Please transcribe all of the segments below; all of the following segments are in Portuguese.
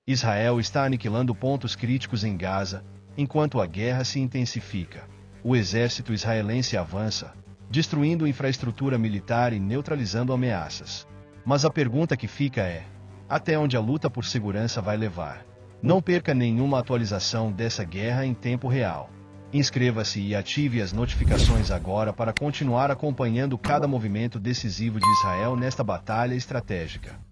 Israel está aniquilando pontos críticos em Gaza, enquanto a guerra se intensifica. O exército israelense avança, destruindo infraestrutura militar e neutralizando ameaças. Mas a pergunta que fica é: até onde a luta por segurança vai levar? Não perca nenhuma atualização dessa guerra em tempo real. Inscreva-se e ative as notificações agora para continuar acompanhando cada movimento decisivo de Israel nesta batalha estratégica.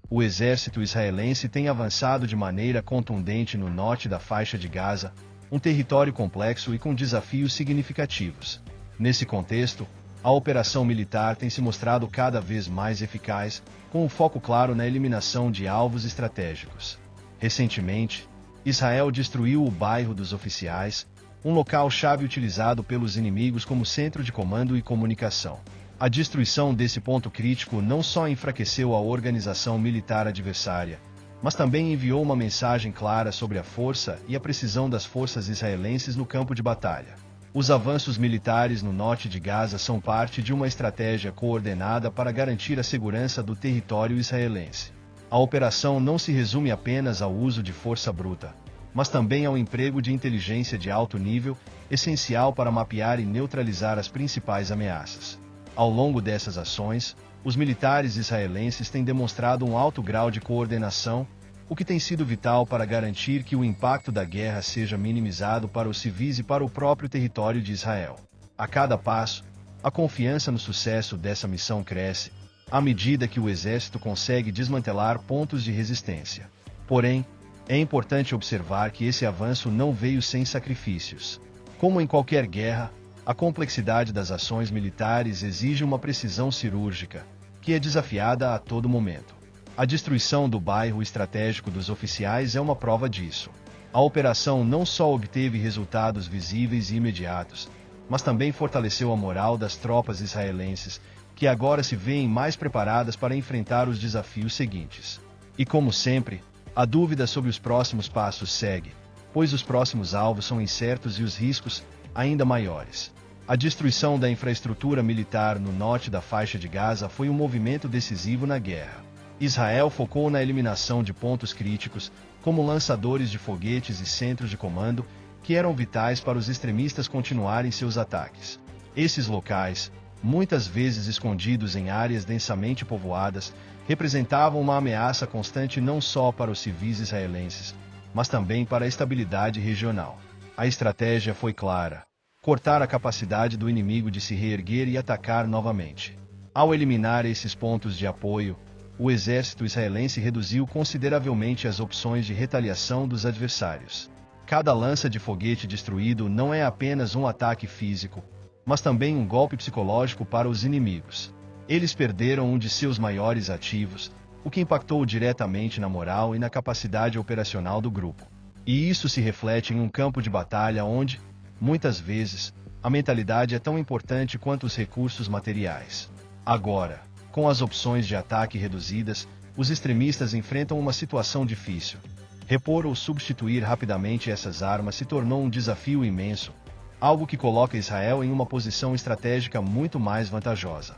O exército israelense tem avançado de maneira contundente no norte da faixa de Gaza, um território complexo e com desafios significativos. Nesse contexto, a operação militar tem se mostrado cada vez mais eficaz, com um foco claro na eliminação de alvos estratégicos. Recentemente, Israel destruiu o bairro dos Oficiais, um local-chave utilizado pelos inimigos como centro de comando e comunicação. A destruição desse ponto crítico não só enfraqueceu a organização militar adversária, mas também enviou uma mensagem clara sobre a força e a precisão das forças israelenses no campo de batalha. Os avanços militares no norte de Gaza são parte de uma estratégia coordenada para garantir a segurança do território israelense. A operação não se resume apenas ao uso de força bruta, mas também ao emprego de inteligência de alto nível, essencial para mapear e neutralizar as principais ameaças. Ao longo dessas ações, os militares israelenses têm demonstrado um alto grau de coordenação, o que tem sido vital para garantir que o impacto da guerra seja minimizado para os civis e para o próprio território de Israel. A cada passo, a confiança no sucesso dessa missão cresce, à medida que o exército consegue desmantelar pontos de resistência. Porém, é importante observar que esse avanço não veio sem sacrifícios. Como em qualquer guerra, a complexidade das ações militares exige uma precisão cirúrgica, que é desafiada a todo momento. A destruição do bairro estratégico dos Oficiais é uma prova disso. A operação não só obteve resultados visíveis e imediatos, mas também fortaleceu a moral das tropas israelenses, que agora se veem mais preparadas para enfrentar os desafios seguintes. E como sempre, a dúvida sobre os próximos passos segue, pois os próximos alvos são incertos e os riscos ainda maiores. A destruição da infraestrutura militar no norte da faixa de Gaza foi um movimento decisivo na guerra. Israel focou na eliminação de pontos críticos, como lançadores de foguetes e centros de comando, que eram vitais para os extremistas continuarem seus ataques. Esses locais, muitas vezes escondidos em áreas densamente povoadas, representavam uma ameaça constante não só para os civis israelenses, mas também para a estabilidade regional. A estratégia foi clara: cortar a capacidade do inimigo de se reerguer e atacar novamente. Ao eliminar esses pontos de apoio, o exército israelense reduziu consideravelmente as opções de retaliação dos adversários. Cada lança de foguete destruído não é apenas um ataque físico, mas também um golpe psicológico para os inimigos. Eles perderam um de seus maiores ativos, o que impactou diretamente na moral e na capacidade operacional do grupo. E isso se reflete em um campo de batalha onde, muitas vezes, a mentalidade é tão importante quanto os recursos materiais. Agora, com as opções de ataque reduzidas, os extremistas enfrentam uma situação difícil. Repor ou substituir rapidamente essas armas se tornou um desafio imenso, algo que coloca Israel em uma posição estratégica muito mais vantajosa.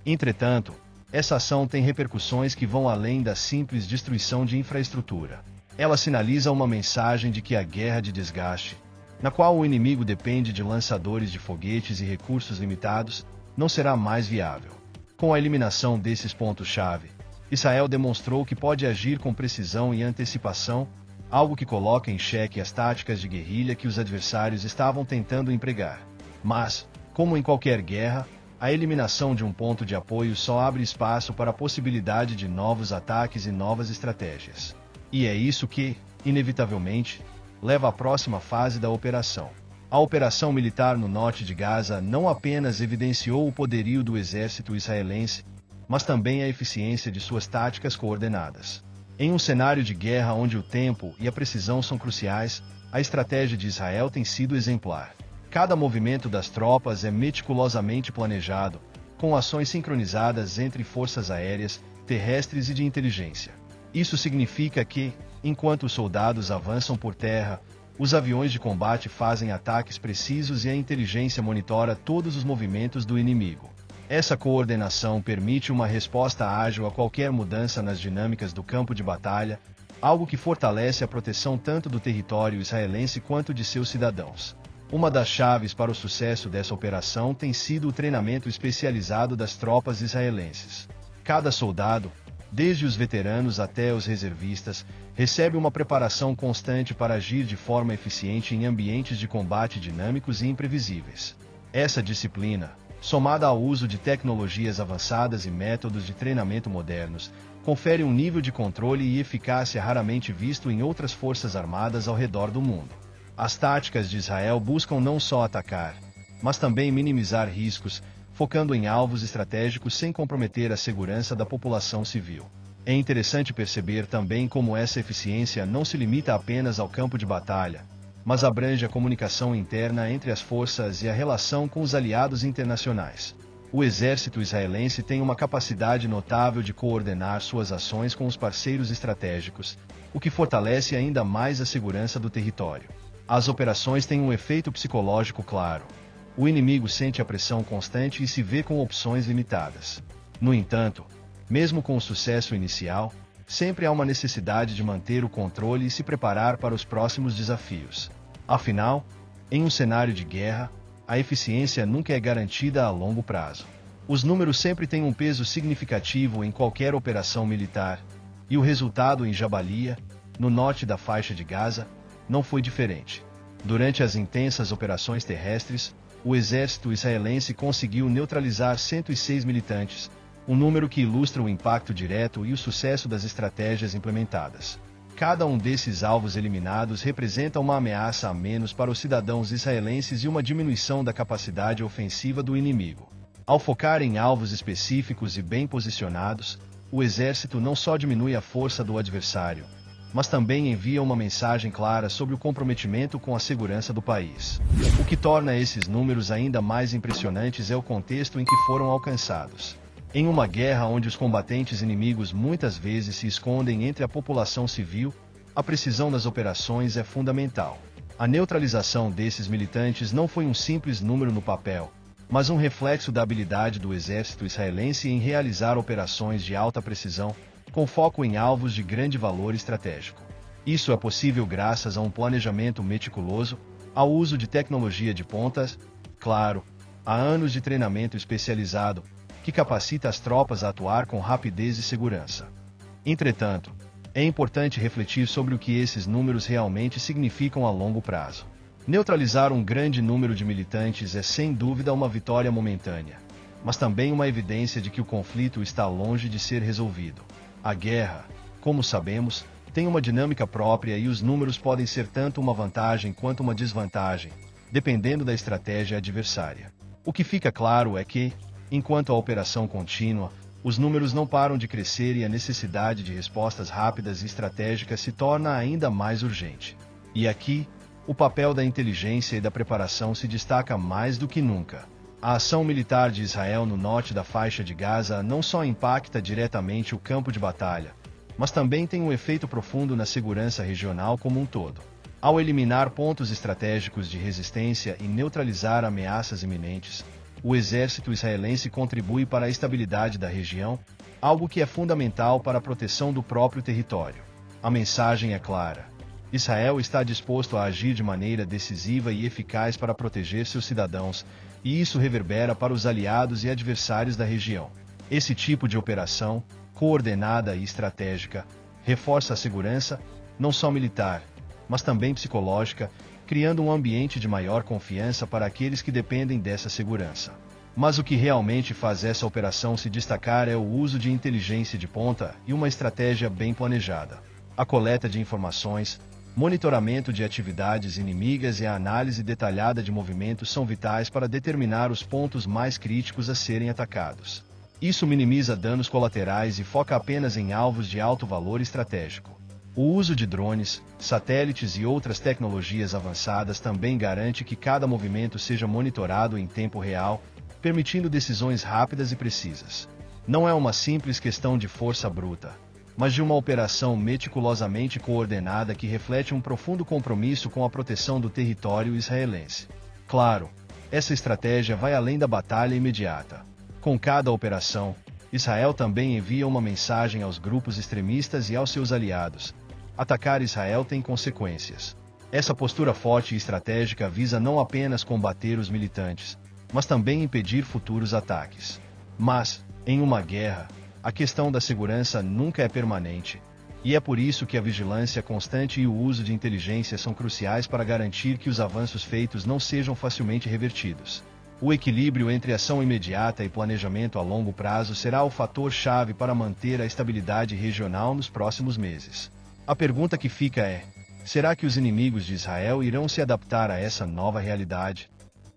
Entretanto, essa ação tem repercussões que vão além da simples destruição de infraestrutura. Ela sinaliza uma mensagem de que a guerra de desgaste, na qual o inimigo depende de lançadores de foguetes e recursos limitados, não será mais viável. Com a eliminação desses pontos-chave, Israel demonstrou que pode agir com precisão e antecipação, algo que coloca em xeque as táticas de guerrilha que os adversários estavam tentando empregar. Mas, como em qualquer guerra, a eliminação de um ponto de apoio só abre espaço para a possibilidade de novos ataques e novas estratégias. E é isso que, inevitavelmente, leva à próxima fase da operação. A operação militar no norte de Gaza não apenas evidenciou o poderio do exército israelense, mas também a eficiência de suas táticas coordenadas. Em um cenário de guerra onde o tempo e a precisão são cruciais, a estratégia de Israel tem sido exemplar. Cada movimento das tropas é meticulosamente planejado, com ações sincronizadas entre forças aéreas, terrestres e de inteligência. Isso significa que, enquanto os soldados avançam por terra, os aviões de combate fazem ataques precisos e a inteligência monitora todos os movimentos do inimigo. Essa coordenação permite uma resposta ágil a qualquer mudança nas dinâmicas do campo de batalha, algo que fortalece a proteção tanto do território israelense quanto de seus cidadãos. Uma das chaves para o sucesso dessa operação tem sido o treinamento especializado das tropas israelenses. Cada soldado, desde os veteranos até os reservistas, recebe uma preparação constante para agir de forma eficiente em ambientes de combate dinâmicos e imprevisíveis. Essa disciplina, somada ao uso de tecnologias avançadas e métodos de treinamento modernos, confere um nível de controle e eficácia raramente visto em outras forças armadas ao redor do mundo. As táticas de Israel buscam não só atacar, mas também minimizar riscos, focando em alvos estratégicos sem comprometer a segurança da população civil. É interessante perceber também como essa eficiência não se limita apenas ao campo de batalha, mas abrange a comunicação interna entre as forças e a relação com os aliados internacionais. O exército israelense tem uma capacidade notável de coordenar suas ações com os parceiros estratégicos, o que fortalece ainda mais a segurança do território. As operações têm um efeito psicológico claro. O inimigo sente a pressão constante e se vê com opções limitadas. No entanto, mesmo com o sucesso inicial, sempre há uma necessidade de manter o controle e se preparar para os próximos desafios. Afinal, em um cenário de guerra, a eficiência nunca é garantida a longo prazo. Os números sempre têm um peso significativo em qualquer operação militar, e o resultado em Jabalia, no norte da faixa de Gaza, não foi diferente. Durante as intensas operações terrestres, o exército israelense conseguiu neutralizar 106 militantes, um número que ilustra o impacto direto e o sucesso das estratégias implementadas. Cada um desses alvos eliminados representa uma ameaça a menos para os cidadãos israelenses e uma diminuição da capacidade ofensiva do inimigo. Ao focar em alvos específicos e bem posicionados, o exército não só diminui a força do adversário, mas também envia uma mensagem clara sobre o comprometimento com a segurança do país. O que torna esses números ainda mais impressionantes é o contexto em que foram alcançados. Em uma guerra onde os combatentes inimigos muitas vezes se escondem entre a população civil, a precisão das operações é fundamental. A neutralização desses militantes não foi um simples número no papel, mas um reflexo da habilidade do exército israelense em realizar operações de alta precisão, com foco em alvos de grande valor estratégico. Isso é possível graças a um planejamento meticuloso, ao uso de tecnologia de pontas, claro, a anos de treinamento especializado, que capacita as tropas a atuar com rapidez e segurança. Entretanto, é importante refletir sobre o que esses números realmente significam a longo prazo. Neutralizar um grande número de militantes é sem dúvida uma vitória momentânea, mas também uma evidência de que o conflito está longe de ser resolvido. A guerra, como sabemos, tem uma dinâmica própria e os números podem ser tanto uma vantagem quanto uma desvantagem, dependendo da estratégia adversária. O que fica claro é que, enquanto a operação continua, os números não param de crescer e a necessidade de respostas rápidas e estratégicas se torna ainda mais urgente. E aqui, o papel da inteligência e da preparação se destaca mais do que nunca. A ação militar de Israel no norte da faixa de Gaza não só impacta diretamente o campo de batalha, mas também tem um efeito profundo na segurança regional como um todo. Ao eliminar pontos estratégicos de resistência e neutralizar ameaças iminentes, o exército israelense contribui para a estabilidade da região, algo que é fundamental para a proteção do próprio território. A mensagem é clara. Israel está disposto a agir de maneira decisiva e eficaz para proteger seus cidadãos, e isso reverbera para os aliados e adversários da região. Esse tipo de operação, coordenada e estratégica, reforça a segurança, não só militar, mas também psicológica, criando um ambiente de maior confiança para aqueles que dependem dessa segurança. Mas o que realmente faz essa operação se destacar é o uso de inteligência de ponta e uma estratégia bem planejada. A coleta de informações, monitoramento de atividades inimigas e a análise detalhada de movimentos são vitais para determinar os pontos mais críticos a serem atacados. Isso minimiza danos colaterais e foca apenas em alvos de alto valor estratégico. O uso de drones, satélites e outras tecnologias avançadas também garante que cada movimento seja monitorado em tempo real, permitindo decisões rápidas e precisas. Não é uma simples questão de força bruta, mas de uma operação meticulosamente coordenada que reflete um profundo compromisso com a proteção do território israelense. Claro, essa estratégia vai além da batalha imediata. Com cada operação, Israel também envia uma mensagem aos grupos extremistas e aos seus aliados, atacar Israel tem consequências. Essa postura forte e estratégica visa não apenas combater os militantes, mas também impedir futuros ataques. Mas, em uma guerra, a questão da segurança nunca é permanente, e é por isso que a vigilância constante e o uso de inteligência são cruciais para garantir que os avanços feitos não sejam facilmente revertidos. O equilíbrio entre ação imediata e planejamento a longo prazo será o fator-chave para manter a estabilidade regional nos próximos meses. A pergunta que fica é: será que os inimigos de Israel irão se adaptar a essa nova realidade?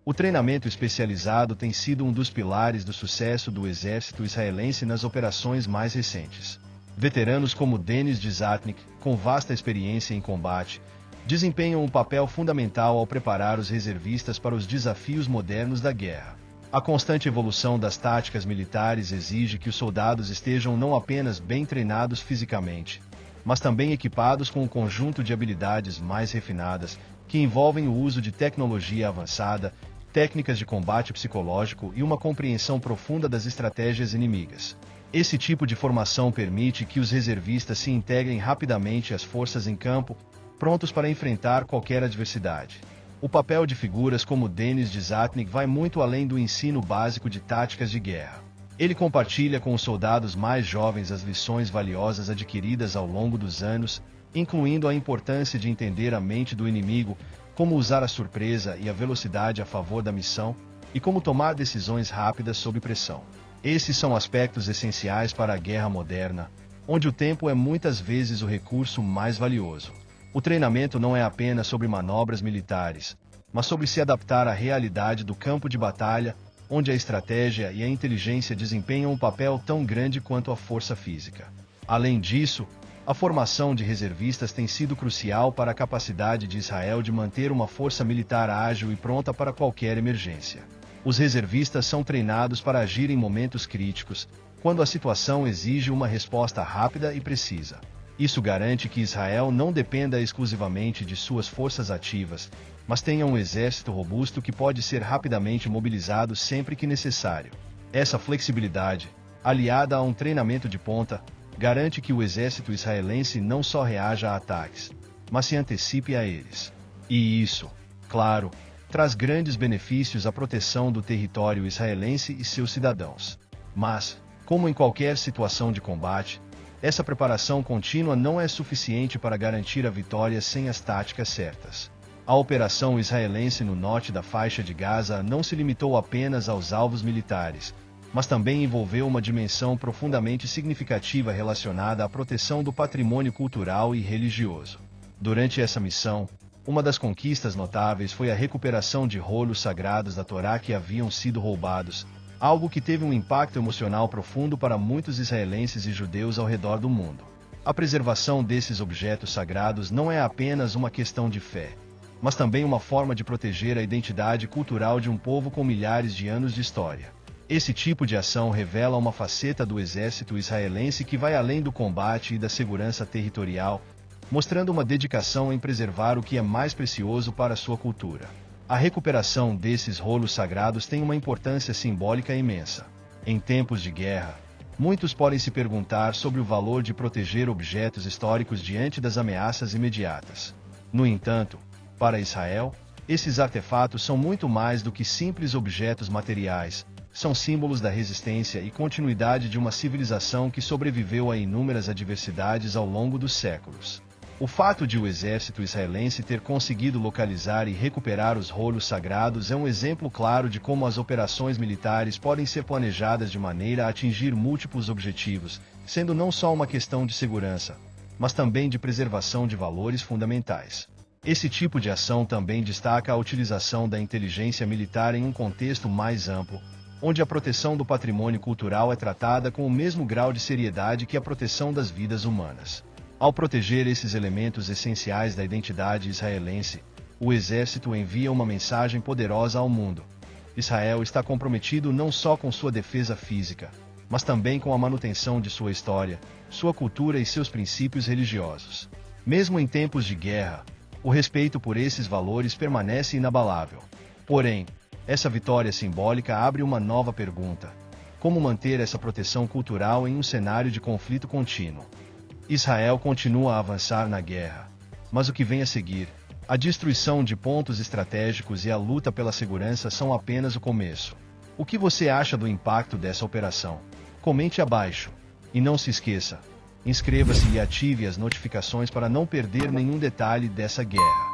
O treinamento especializado tem sido um dos pilares do sucesso do exército israelense nas operações mais recentes. Veteranos como Denis Dizatnik, com vasta experiência em combate, desempenham um papel fundamental ao preparar os reservistas para os desafios modernos da guerra. A constante evolução das táticas militares exige que os soldados estejam não apenas bem treinados fisicamente, mas também equipados com um conjunto de habilidades mais refinadas, que envolvem o uso de tecnologia avançada, técnicas de combate psicológico e uma compreensão profunda das estratégias inimigas. Esse tipo de formação permite que os reservistas se integrem rapidamente às forças em campo, prontos para enfrentar qualquer adversidade. O papel de figuras como Denis Dizatnik vai muito além do ensino básico de táticas de guerra. Ele compartilha com os soldados mais jovens as lições valiosas adquiridas ao longo dos anos, incluindo a importância de entender a mente do inimigo, como usar a surpresa e a velocidade a favor da missão, e como tomar decisões rápidas sob pressão. Esses são aspectos essenciais para a guerra moderna, onde o tempo é muitas vezes o recurso mais valioso. O treinamento não é apenas sobre manobras militares, mas sobre se adaptar à realidade do campo de batalha, onde a estratégia e a inteligência desempenham um papel tão grande quanto a força física. Além disso, a formação de reservistas tem sido crucial para a capacidade de Israel de manter uma força militar ágil e pronta para qualquer emergência. Os reservistas são treinados para agir em momentos críticos, quando a situação exige uma resposta rápida e precisa. Isso garante que Israel não dependa exclusivamente de suas forças ativas, mas tenha um exército robusto que pode ser rapidamente mobilizado sempre que necessário. Essa flexibilidade, aliada a um treinamento de ponta, garante que o exército israelense não só reaja a ataques, mas se antecipe a eles. E isso, claro, traz grandes benefícios à proteção do território israelense e seus cidadãos. Mas, como em qualquer situação de combate, essa preparação contínua não é suficiente para garantir a vitória sem as táticas certas. A operação israelense no norte da faixa de Gaza não se limitou apenas aos alvos militares, mas também envolveu uma dimensão profundamente significativa relacionada à proteção do patrimônio cultural e religioso. Durante essa missão, uma das conquistas notáveis foi a recuperação de rolos sagrados da Torá que haviam sido roubados, algo que teve um impacto emocional profundo para muitos israelenses e judeus ao redor do mundo. A preservação desses objetos sagrados não é apenas uma questão de fé, mas também uma forma de proteger a identidade cultural de um povo com milhares de anos de história. Esse tipo de ação revela uma faceta do exército israelense que vai além do combate e da segurança territorial, mostrando uma dedicação em preservar o que é mais precioso para sua cultura. A recuperação desses rolos sagrados tem uma importância simbólica imensa. Em tempos de guerra, muitos podem se perguntar sobre o valor de proteger objetos históricos diante das ameaças imediatas. No entanto, para Israel, esses artefatos são muito mais do que simples objetos materiais. São símbolos da resistência e continuidade de uma civilização que sobreviveu a inúmeras adversidades ao longo dos séculos. O fato de o exército israelense ter conseguido localizar e recuperar os rolos sagrados é um exemplo claro de como as operações militares podem ser planejadas de maneira a atingir múltiplos objetivos, sendo não só uma questão de segurança, mas também de preservação de valores fundamentais. Esse tipo de ação também destaca a utilização da inteligência militar em um contexto mais amplo, onde a proteção do patrimônio cultural é tratada com o mesmo grau de seriedade que a proteção das vidas humanas. Ao proteger esses elementos essenciais da identidade israelense, o exército envia uma mensagem poderosa ao mundo. Israel está comprometido não só com sua defesa física, mas também com a manutenção de sua história, sua cultura e seus princípios religiosos. Mesmo em tempos de guerra, o respeito por esses valores permanece inabalável. Porém, essa vitória simbólica abre uma nova pergunta: como manter essa proteção cultural em um cenário de conflito contínuo? Israel continua a avançar na guerra. Mas o que vem a seguir, a destruição de pontos estratégicos e a luta pela segurança são apenas o começo. O que você acha do impacto dessa operação? Comente abaixo. E não se esqueça, inscreva-se e ative as notificações para não perder nenhum detalhe dessa guerra.